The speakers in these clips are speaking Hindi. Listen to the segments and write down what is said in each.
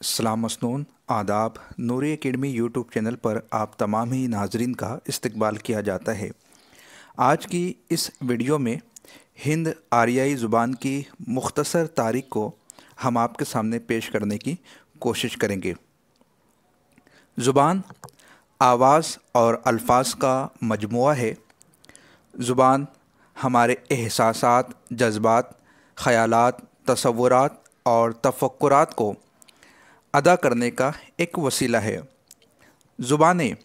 अस्सलाम मसनून आदाब। नूरी एकेडमी यूट्यूब चैनल पर आप तमाम ही नाजरीन का इस्तकबाल किया जाता है। आज की इस वीडियो में हिंद आरियाई ज़ुबान की मुख्तसर तारीख़ को हम आपके सामने पेश करने की कोशिश करेंगे। ज़ुबान आवाज़ और अल्फाज का मजमुआ है। ज़ुबान हमारे एहसासात, जज्बात, ख़यालात, तसव्वुरात और तफक्कुरात को अदा करने का एक वसीला है। ज़ुबानें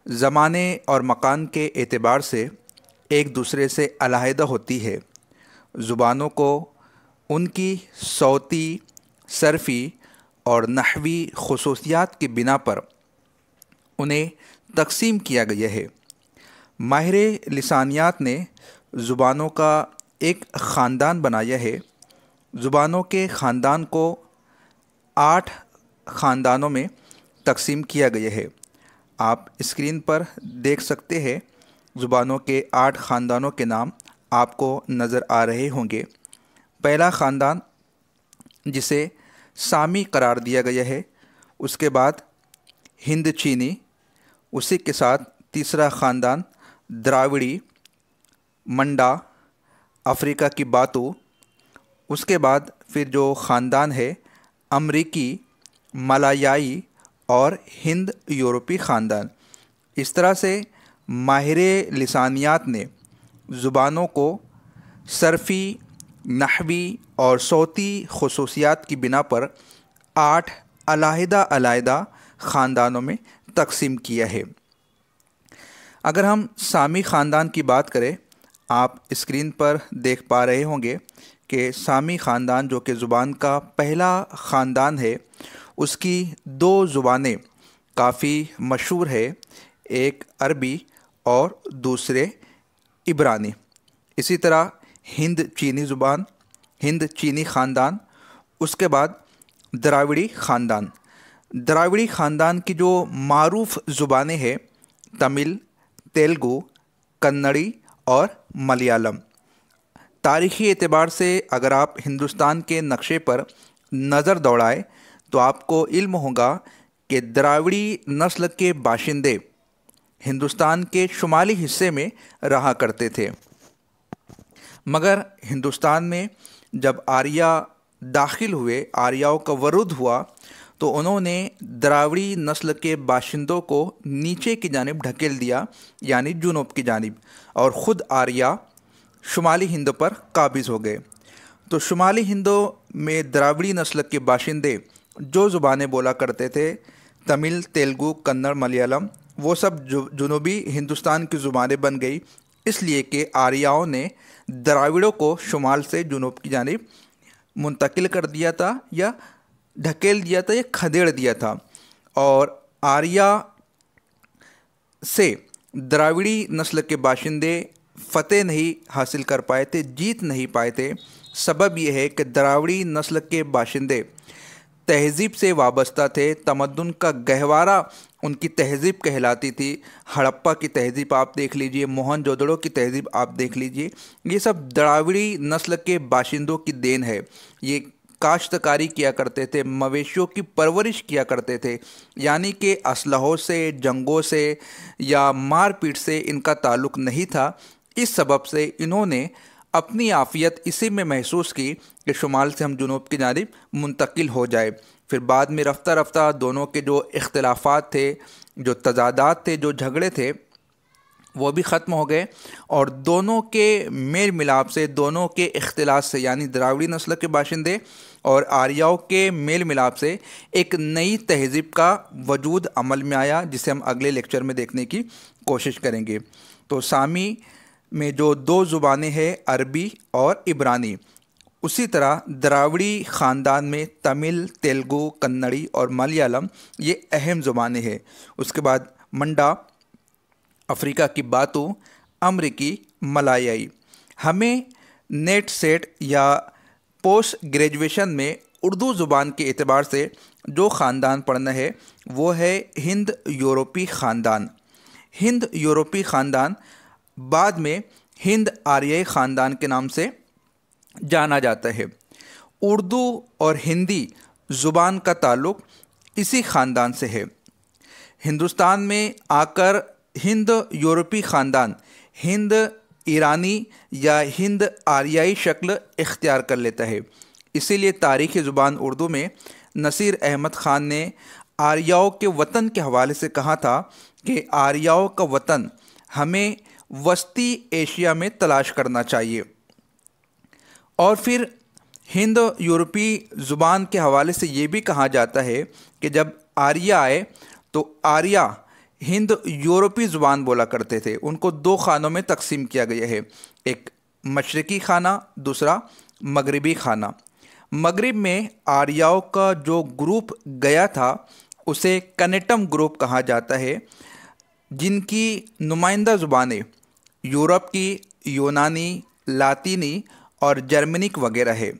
ज़माने और मकान के एतबार से एक दूसरे से अलहदा होती है। ज़ुबानों को उनकी सौती, सर्फ़ी और नहवी ख़ुसूसियात की बिना पर उन्हें तक़सीम किया गया है। माहिर लिसानियात ने ज़ुबानों का एक ख़ानदान बनाया है। ज़ुबानों के ख़ानदान को 8 ख़ानदानों में तक़सीम किया गया है। आप स्क्रीन पर देख सकते हैं। ज़ुबानों के 8 ख़ानदानों के नाम आपको नज़र आ रहे होंगे। पहला ख़ानदान जिसे सामी करार दिया गया है, उसके बाद हिंद चीनी, उसी के साथ तीसरा ख़ानदान द्राविड़ी, मंडा, अफ्रीका की बातू, उसके बाद फिर जो ख़ानदान है अमरीकी, मलायाई और हिंद यूरोपी ख़ानदान। इस तरह से माहिर लिसानियात ने ज़ुबानों को सर्फ़ी, नहवी और सौती ख़ुसूसियात की बिना पर 8 अलहदा ख़ानदानों में तक़सीम किया है। अगर हम सामी ख़ानदान की बात करें, आप स्क्रीन पर देख पा रहे होंगे कि सामी ख़ानदान जो कि ज़ुबान का पहला ख़ानदान है, उसकी 2 ज़ुबानें काफ़ी मशहूर है। एक अरबी और दूसरे इब्रानी। इसी तरह हिंद चीनी ज़ुबान, हिंद चीनी ख़ानदान, उसके बाद द्राविड़ी ख़ानदान। द्राविड़ी ख़ानदान की जो मारूफ़ ज़ुबानें हैं तमिल, तेलुगु, कन्नड़ी और मलयालम। तारीख़ी एतबार से अगर आप हिंदुस्तान के नक्शे पर नज़र दौड़ाएं तो आपको इल्म होगा कि द्राविड़ी नस्ल के बाशिंदे हिंदुस्तान के शुमाली हिस्से में रहा करते थे, मगर हिंदुस्तान में जब आर्या दाखिल हुए, आर्याओं का वरूद हुआ, तो उन्होंने द्राविड़ी नस्ल के बाशिंदों को नीचे की जानिब ढकेल दिया, यानी जुनूब की जानिब, और ख़ुद आर्या शुमाली हिंद पर काबिज़ हो गए। तो शुमाली हिंदों में द्राविड़ी नस्ल के बाशिंदे जो ज़ुबानें बोला करते थे, तमिल, तेलुगु, कन्नड़, मलयालम, वो सब जुनूबी हिंदुस्तान की ज़ुबानें बन गई, इसलिए कि आर्याओं ने द्राविड़ों को शुमाल से जुनूब की जानिब मुंतकिल कर दिया था, या ढकेल दिया था, या खदेड़ दिया था। और आर्या से द्राविड़ी नस्ल के बाशिंदे फ़तेह नहीं हासिल कर पाए थे, जीत नहीं पाए थे। सबब यह है कि द्राविड़ी नस्ल के बाशिंदे तहज़ीब से वाबस्ता थे। तमद्दुन का गहवारा उनकी तहज़ीब कहलाती थी। हड़प्पा की तहज़ीब आप देख लीजिए, मोहनजोदड़ो की तहज़ीब आप देख लीजिए, ये सब द्राविड़ी नस्ल के बाशिंदों की देन है। ये काश्तकारी किया करते थे, मवेशियों की परवरिश किया करते थे, यानी कि असलहों से, जंगों से या मारपीट से इनका ताल्लुक़ नहीं था। इस सबब से इन्होंने अपनी आफ़ियत इसी में महसूस की कि शुमाल से हम जुनूब की जानिब मुंतकिल हो जाए। फिर बाद में रफ्ता रफ्ता दोनों के जो इख्तिलाफ़ात थे, जो तज़ादात थे, जो झगड़े थे, वो भी ख़त्म हो गए, और दोनों के मेल मिलाप से, दोनों के इख्तिलाफ़ से, यानी द्राविड़ी नस्ल के बाशिंदे और आर्याओं के मेल मिलाप से एक नई तहज़ीब का वजूद अमल में आया, जिसे हम अगले लेक्चर में देखने की कोशिश करेंगे। तो सामी में जो 2 ज़ुबानें हैं, अरबी और इब्रानी, उसी तरह द्राविड़ी ख़ानदान में तमिल, तेलुगु, कन्नड़ी और मलयालम ये अहम ज़ुबानें हैं। उसके बाद मंडा, अफ्रीका की बातू, अमरीकी, मलायाई। हमें नेट सेट या पोस्ट ग्रेजुएशन में उर्दू ज़ुबान के एतबार से जो ख़ानदान पढ़ना है वो है हिंद यूरोपी ख़ानदान। हिंद यूरोपी ख़ानदान बाद में हिंद आर्याई ख़ानदान के नाम से जाना जाता है। उर्दू और हिंदी ज़ुबान का ताल्लुक़ इसी ख़ानदान से है। हिंदुस्तान में आकर हिंद यूरोपी ख़ानदान हिंद ईरानी या हिंद आर्याई शक्ल इख्तियार कर लेता है। इसीलिए तारीख़ ज़ुबान उर्दू में नसीर अहमद ख़ान ने आर्याओं के वतन के हवाले से कहा था कि आर्याओं का वतन हमें वस्ती एशिया में तलाश करना चाहिए। और फिर हिंद यूरोपी ज़ुबान के हवाले से ये भी कहा जाता है कि जब आर्य आए तो आर्या हिंद यूरोपी ज़ुबान बोला करते थे। उनको दो खानों में तकसीम किया गया है, एक मशरक़ी खाना, दूसरा मगरिबी खाना। मगरिब में आर्याओं का जो ग्रुप गया था उसे कनेटम ग्रुप कहा जाता है, जिनकी नुमाइंदा ज़ुबानें यूरोप की यूनानी, लातीनी और जर्मनिक वगैरह है।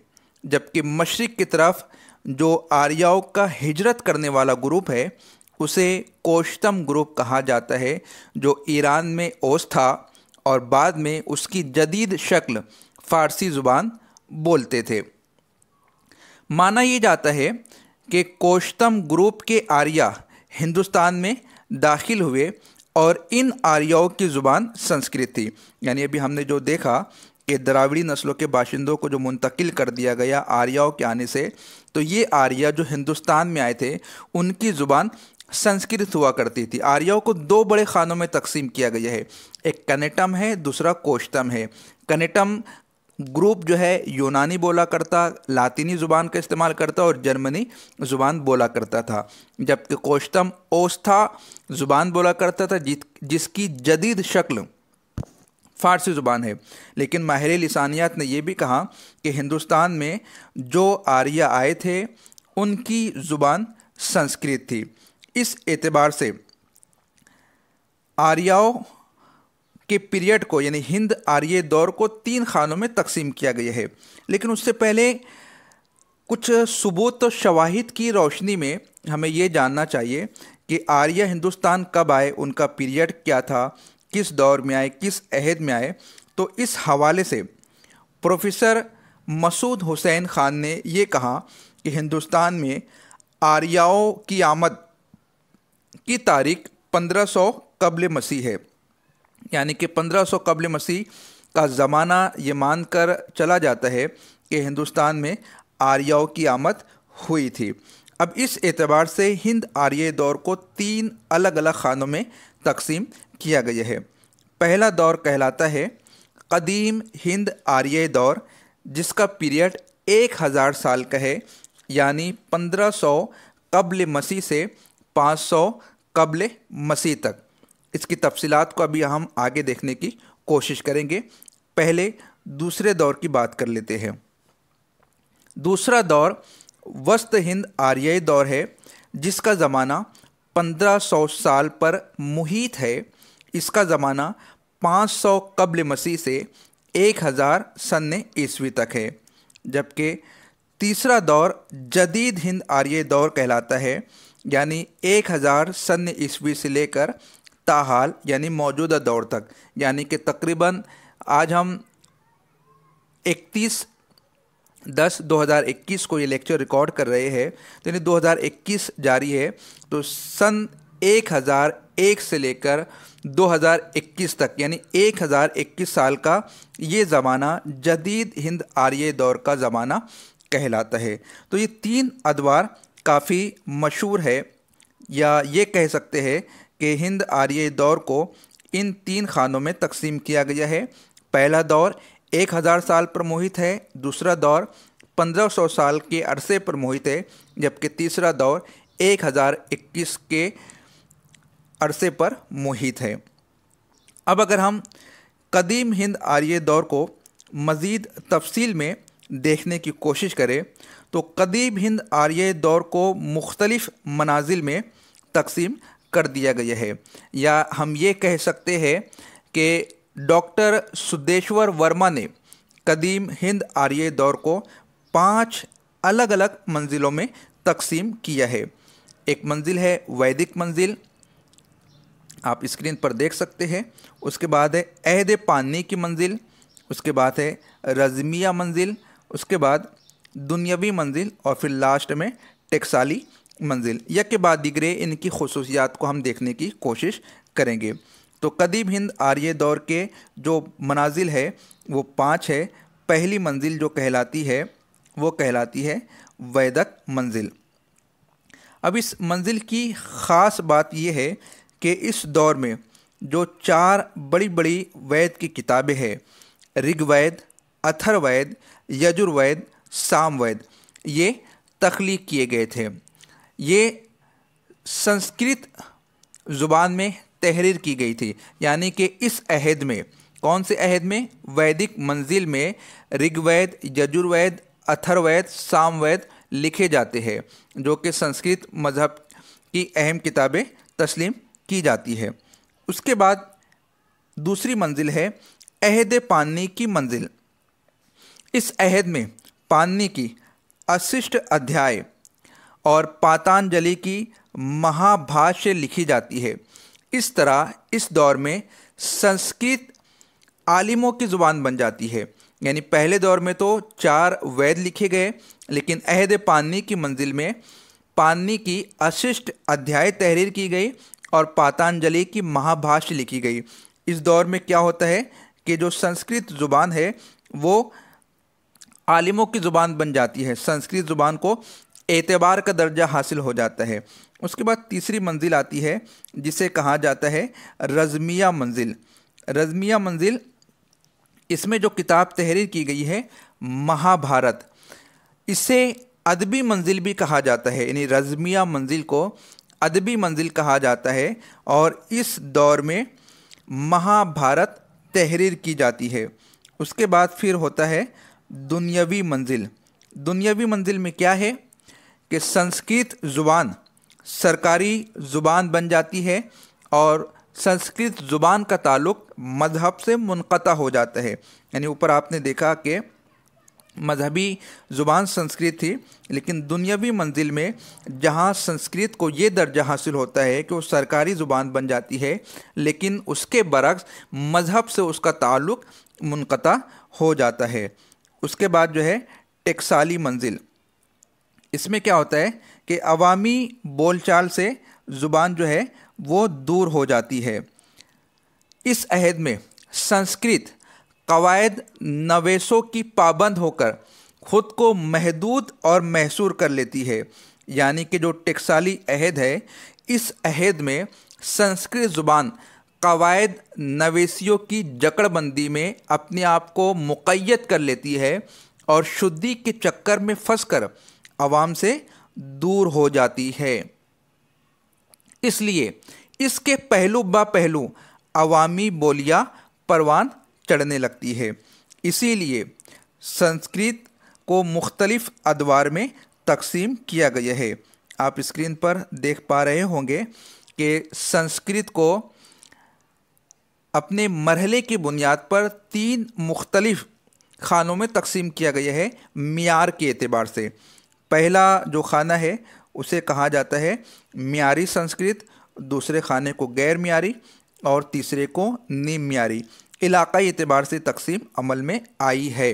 जबकि मशरिक़ की तरफ जो आर्याओं का हिजरत करने वाला ग्रुप है उसे कोश्तम ग्रुप कहा जाता है, जो ईरान में ओस था और बाद में उसकी जदीद शक्ल फ़ारसी ज़ुबान बोलते थे। माना ये जाता है कि कोश्तम ग्रुप के आर्या हिंदुस्तान में दाखिल हुए और इन आर्याओं की ज़ुबान संस्कृत थी। यानी अभी हमने जो देखा कि द्राविड़ी नस्लों के बाशिंदों को जो मुंतकिल कर दिया गया आर्याओं के आने से, तो ये आर्या जो हिंदुस्तान में आए थे उनकी ज़ुबान संस्कृत हुआ करती थी। आर्याओं को दो बड़े खानों में तकसीम किया गया है, एक कनेटम है, दूसरा कोश्तम है। कनेटम ग्रुप जो है यूनानी बोला करता, लातीनी ज़ुबान का इस्तेमाल करता और जर्मनी ज़ुबान बोला करता था, जबकि कोश्तम ओस्था ज़ुबान बोला करता था जिसकी जदीद शक्ल फ़ारसी ज़ुबान है। लेकिन माहिर लिसानियात ने यह भी कहा कि हिंदुस्तान में जो आर्य आए थे उनकी ज़ुबान संस्कृत थी। इस एतबार से आर्याओं के पीरियड को यानी हिंद आर्य दौर को तीन खानों में तकसीम किया गया है। लेकिन उससे पहले कुछ सबूत और शवाहिद की रोशनी में हमें ये जानना चाहिए कि आर्य हिंदुस्तान कब आए, उनका पीरियड क्या था, किस दौर में आए, किस अहद में आए। तो इस हवाले से प्रोफेसर मसूद हुसैन ख़ान ने ये कहा कि हिंदुस्तान में आर्याओं की आमद की तारीख 1500 कब्ल मसीह है। यानी कि 1500 कब्ल मसीह का ज़माना ये मानकर चला जाता है कि हिंदुस्तान में आर्याओं की आमद हुई थी। अब इस एतबार से हिंद आर्य दौर को तीन अलग अलग खानों में तकसीम किया गया है। पहला दौर कहलाता है कदीम हिंद आर्य दौर, जिसका पीरियड 1000 साल का है, यानी 1500 कब्ल मसीह से 500 कब्ल मसीह तक। इसकी तफसीलात को अभी हम आगे देखने की कोशिश करेंगे। पहले दूसरे दौर की बात कर लेते हैं। दूसरा दौर वस्त हिंद आर्य दौर है, जिसका ज़माना 1500 साल पर मुहित है। इसका ज़माना 500 कब्ल मसीह से 1000 सन्ने ईस्वी तक है। जबकि तीसरा दौर जदीद हिंद आर्य दौर कहलाता है, यानी 1000 सन्ने ईस्वी से लेकर ताहाल यानी मौजूदा दौर तक। यानी कि तकरीबन आज हम 31/10/2021 को ये लेक्चर रिकॉर्ड कर रहे हैं, तो यानी 2021 जारी है। तो सन 1001 से लेकर 2021 तक यानी 1021 साल का ये ज़माना जदीद हिंद आर्य दौर का ज़माना कहलाता है। तो ये तीन अदवार काफ़ी मशहूर है, या ये कह सकते हैं कि हिंद आर्य दौर को इन तीन खानों में तकसीम किया गया है। पहला दौर 1000 साल पर मुहित है, दूसरा दौर 1500 साल के अरसे पर मुहित है, जबकि तीसरा दौर 1021 के अरसे पर मुहित है। अब अगर हम कदीम हिंद आर्य दौर को मज़ीद तफसील में देखने की कोशिश करें तो कदीम हिंद आर्य दौर को मुख्तलिफ़ मनाजिल में तकसीम कर दिया गया है, या हम ये कह सकते हैं कि डॉक्टर सुदेश्वर वर्मा ने कदीम हिंद आर्य दौर को 5 अलग अलग मंजिलों में तकसीम किया है। एक मंजिल है वैदिक मंजिल, आप स्क्रीन पर देख सकते हैं। उसके बाद है अहद पानी की मंजिल, उसके बाद है रज़मिया मंजिल, उसके बाद दुनियावी मंजिल और फिर लास्ट में टेक्साली मंजिल। यह के बाद दिगरे इनकी खसूसियात को हम देखने की कोशिश करेंगे। तो कदीम हिंद आर्य दौर के जो मनाजिल है वो 5 है। पहली मंजिल जो कहलाती है वो कहलाती है वैदक मंजिल। अब इस मंजिल की ख़ास बात यह है कि इस दौर में जो 4 बड़ी बड़ी वेद की किताबें हैं, ऋग्वेद, अथर्ववेद, यजुर्वेद, सामवेद, ये तख्लीक किए गए थे। ये संस्कृत ज़ुबान में तहरीर की गई थी। यानी कि इस अहद में, कौन से अहद में? वैदिक मंजिल में ऋग्वेद, यजुर्वेद, अथर्ववेद, सामवेद लिखे जाते हैं, जो कि संस्कृत मज़हब की अहम किताबें तस्लीम की जाती है। उसके बाद दूसरी मंजिल है अहद पाणिनी की मंजिल। इस अहद में पाणिनी की अशिष्ट अध्याय और पातंजलि की महाभाष्य लिखी जाती है। इस तरह इस दौर में संस्कृत आलिमों की ज़ुबान बन जाती है। यानी पहले दौर में तो 4 वेद लिखे गए, लेकिन अहद पाणिनी की मंजिल में पाणिनी की अशिष्ट अध्याय तहरीर की गई और पातंजलि की महाभाष्य लिखी गई। इस दौर में क्या होता है कि जो संस्कृत ज़ुबान है वो आलिमों की ज़ुबान बन जाती है। संस्कृत ज़ुबान को एतबार का दर्जा हासिल हो जाता है। उसके बाद तीसरी मंजिल आती है जिसे कहा जाता है रज़मिया मंजिल। रज़मिया मंजिल, इसमें जो किताब तहरीर की गई है महाभारत, इसे अदबी मंजिल भी कहा जाता है। यानी रज़मिया मंजिल को अदबी मंजिल कहा जाता है और इस दौर में महाभारत तहरीर की जाती है। उसके बाद फिर होता है दुनियावी मंजिल। दुनियावी मंजिल में क्या है कि संस्कृत ज़ुबान सरकारी ज़ुबान बन जाती है और संस्कृत ज़ुबान का ताल्लुक़ मज़हब से मुनक़ता हो जाता है। यानी ऊपर आपने देखा कि मजहबी ज़ुबान संस्कृत थी, लेकिन दुनियावी मंजिल में जहाँ संस्कृत को ये दर्जा हासिल होता है कि वो सरकारी ज़ुबान बन जाती है, लेकिन उसके बरक्स मज़हब से उसका ताल्लुक़ मुनक़ता हो जाता है। उसके बाद जो है टेक्साली मंजिल। इसमें क्या होता है कि अवामी बोलचाल से ज़ुबान जो है वो दूर हो जाती है। इस अहद में संस्कृत कवायद नवेसों की पाबंद होकर ख़ुद को महदूद और महसूर कर लेती है। यानी कि जो टेक्साली अहद है, इस अहद में संस्कृत ज़ुबान कवायद नवेसियों की जकड़बंदी में अपने आप को मुक़य्यद कर लेती है और शुद्धि के चक्कर में फंसकर आवाम से दूर हो जाती है। इसलिए इसके पहलू ब पहलू अवामी बोलियां परवान चढ़ने लगती है। इसीलिए संस्कृत को मुख्तलिफ अदवार में तकसीम किया गया है। आप स्क्रीन पर देख पा रहे होंगे कि संस्कृत को अपने मरहले की बुनियाद पर 3 मुख्तलिफ खानों में तकसीम किया गया है मियार के एतबार से। पहला जो खाना है उसे कहा जाता है मियारी संस्कृत, दूसरे खाने को गैर मियारी और तीसरे को निम मियारी। इलाक़ाई एतबार से तकसीम अमल में आई है।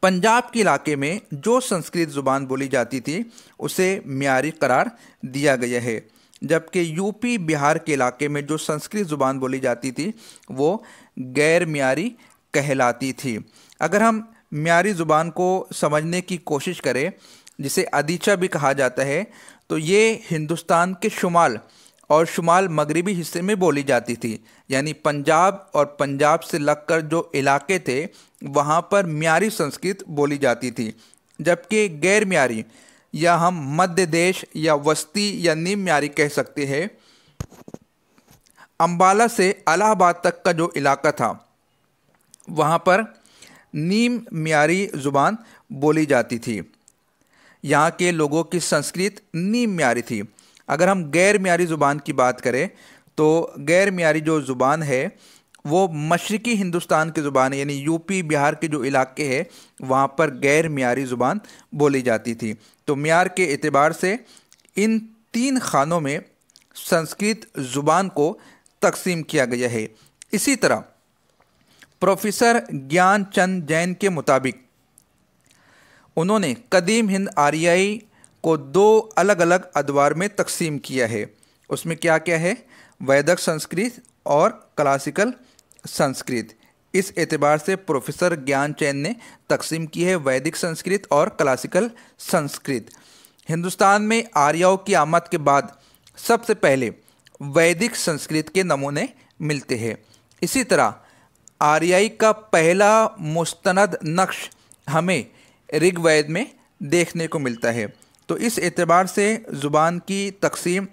पंजाब के इलाके में जो संस्कृत ज़ुबान बोली जाती थी उसे मियारी करार दिया गया है, जबकि यूपी बिहार के इलाके में जो संस्कृत ज़ुबान बोली जाती थी वो गैर मियारी कहलाती थी। अगर हम मियारी ज़ुबान को समझने की कोशिश करें, जिसे अदीचा भी कहा जाता है, तो ये हिंदुस्तान के शुमाल और शुमाल मगरिबी हिस्से में बोली जाती थी। यानी पंजाब और पंजाब से लगकर जो इलाके थे वहाँ पर मियारी संस्कृत बोली जाती थी, जबकि गैर मियारी या हम मध्य देश या वस्ती या निम मियारी कह सकते हैं, अम्बाला से इलाहाबाद तक का जो इलाका था वहाँ पर नीम मियारी ज़ुबान बोली जाती थी। यहाँ के लोगों की संस्कृत नीम मियारी थी। अगर हम गैर मियारी ज़ुबान की बात करें तो गैर मियारी जो ज़ुबान है वो मशरक़ी हिंदुस्तान की ज़ुबान है, यानी यूपी बिहार के जो इलाके हैं वहाँ पर गैर मियारी ज़ुबान बोली जाती थी। तो मियार के एतबार से इन 3 खानों में संस्कृत ज़ुबान को तकसीम किया गया है। इसी तरह प्रोफेसर ज्ञान चंद जैन के मुताबिक उन्होंने कदीम हिंद आर्याई को दो अलग अलग अदवार में तकसीम किया है। उसमें क्या क्या है? वैदिक संस्कृत और क्लासिकल संस्कृत। इस एतबार से प्रोफेसर ज्ञानचंद ने तकसीम की है वैदिक संस्कृत और क्लासिकल संस्कृत। हिंदुस्तान में आर्यों की आमद के बाद सबसे पहले वैदिक संस्कृत के नमूने मिलते हैं। इसी तरह आर्याई का पहला मुस्तनद नक्श हमें ऋग्वेद में देखने को मिलता है। तो इस एतबार से ज़ुबान की तकसीम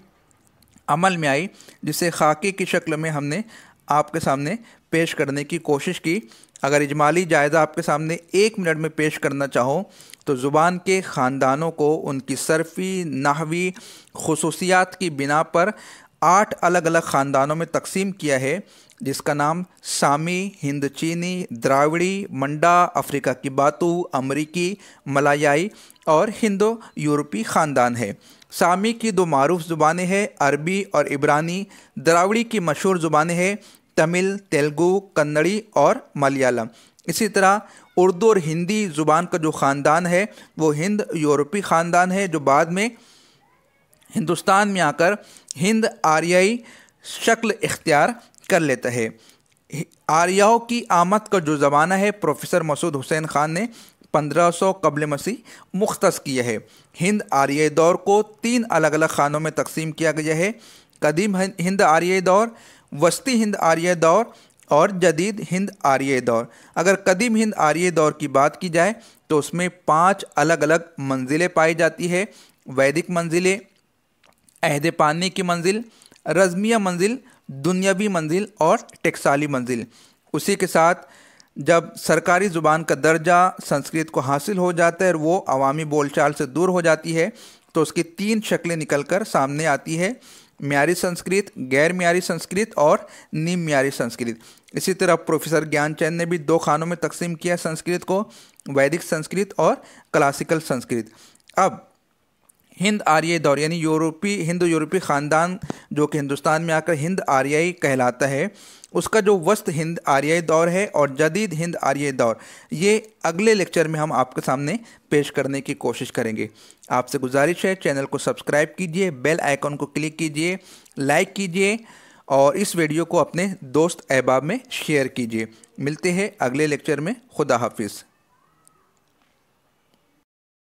अमल में आई, जिसे खाके की शक्ल में हमने आपके सामने पेश करने की कोशिश की। अगर इजमाली जायज़ा आपके सामने 1 मिनट में पेश करना चाहो तो ज़ुबान के ख़ानदानों को उनकी सरफ़ी नहवी खुसूसियात की बिना पर 8 अलग अलग ख़ानदानों में तकसीम किया है, जिसका नाम सामी, हिंद चीनी, द्राविड़ी, मंडा, अफ्रीका की बातू, अमरीकी, मलायाई और हिंदो यूरोपी ख़ानदान है। सामी की 2 मारूफ ज़ुबानें हैं, अरबी और इब्रानी। द्राविड़ी की मशहूर ज़ुबानें हैं तमिल, तेलुगु, कन्नड़ी और मलयालम। इसी तरह उर्दू और हिंदी ज़ुबान का जो ख़ानदान है वो हिंद यूरोपी ख़ानदान है, जो बाद में हिंदुस्तान में आकर हिंद आर्याई शक्ल इख्तियार कर लेता है। आर्याओं की आमद का जो ज़माना है प्रोफेसर मसूद हुसैन ख़ान ने 1500 कबल मसीह मुख्तस किया है। हिंद आर्याई दौर को 3 अलग अलग खानों में तकसीम किया गया है: कदीम हिंद आर्याई दौर, वस्ती हिंद आर्याई दौर और जदीद हिंद आर्याई दौर। अगर कदीम हिंद आर्याई दौर की बात की जाए तो उसमें 5 अलग अलग मंजिलें पाई जाती है: वैदिक मंजिलें, अहद पानी की मंजिल, रज़मिया मंजिल, दुनियावी मंजिल और टेक्साली मंजिल। उसी के साथ जब सरकारी ज़ुबान का दर्जा संस्कृत को हासिल हो जाता है और वो अवामी बोलचाल से दूर हो जाती है तो उसकी 3 शक्लें निकलकर सामने आती है: म्यारी संस्कृत, गैर म्यारी संस्कृत और निम म्यारी संस्कृत। इसी तरह प्रोफेसर ज्ञानचंद ने भी 2 खानों में तकसीम किया संस्कृत को: वैदिक संस्कृत और क्लासिकल संस्कृत। अब हिंद आर्याई दौर यानी हिंदो यूरोपी ख़ानदान जो कि हिंदुस्तान में आकर हिंद आर्याई कहलाता है, उसका जो वस्त हिंद आर्याई दौर है और जदीद हिंद आर्याई दौर, ये अगले लेक्चर में हम आपके सामने पेश करने की कोशिश करेंगे। आपसे गुजारिश है चैनल को सब्सक्राइब कीजिए, बेल आइकॉन को क्लिक कीजिए, लाइक कीजिए और इस वीडियो को अपने दोस्त अहबाब में शेयर कीजिए। मिलते हैं अगले लेक्चर में। खुदा हाफिज़।